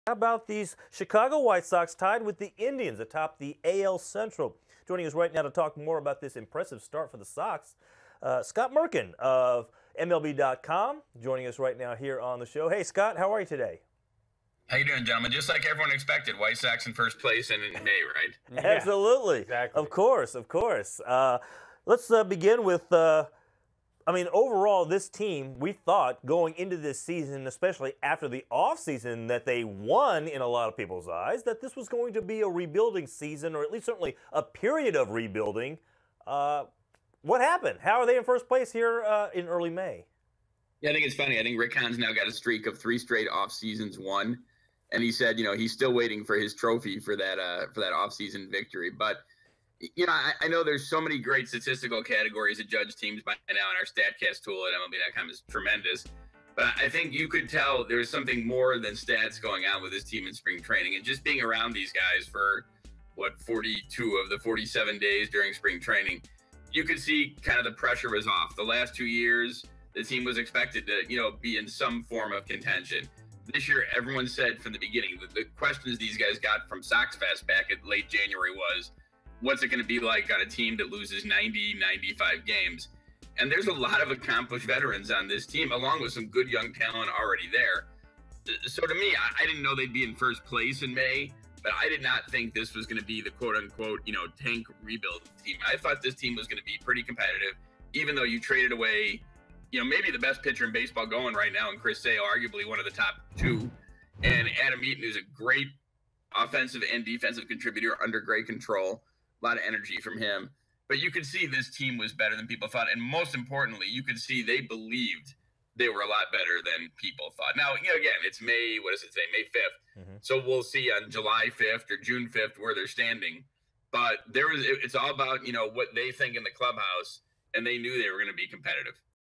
How about these Chicago White Sox tied with the Indians atop the AL Central? Joining us right now to talk more about this impressive start for the Sox, Scott Merkin of MLB.com, joining us right now here on the show. Hey, Scott, how are you today? How you doing, gentlemen? Just like everyone expected, White Sox in first place and in May, right? Yeah, absolutely. Exactly. Of course, of course. Let's begin with, overall, this team, we thought going into this season, especially after the offseason that they won in a lot of people's eyes, that this was going to be a rebuilding season, or at least certainly a period of rebuilding. What happened? How are they in first place here in early May? Yeah, I think it's funny. I think Rick Hahn's now got a streak of 3 straight off seasons won. And he said, he's still waiting for his trophy for that offseason victory. But, I know there's so many great statistical categories to judge teams by now, and our StatCast tool at MLB.com is tremendous. But I think you could tell there's something more than stats going on with this team in spring training. And just being around these guys for, 42 of the 47 days during spring training, you could see kind of the pressure was off. The last 2 years, the team was expected to, be in some form of contention. This year, everyone said from the beginning that the questions these guys got from Sox Fest back at late January was, what's it going to be like on a team that loses 90, 95 games? And there's a lot of accomplished veterans on this team, along with some good young talent already there. So to me, I didn't know they'd be in first place in May, but I did not think this was going to be the quote-unquote, tank rebuild team. I thought this team was going to be pretty competitive, even though you traded away maybe the best pitcher in baseball going right now, and Chris Sale, arguably one of the top 2, and Adam Eaton, who's a great offensive and defensive contributor under great control, a lot of energy from him. But you could see this team was better than people thought, and most importantly, you could see they believed they were a lot better than people thought. Now, again, it's May, what does it say, May 5th. Mm-hmm. So we'll see on July 5th or June 5th where they're standing. But it's all about, what they think in the clubhouse, and they knew they were going to be competitive.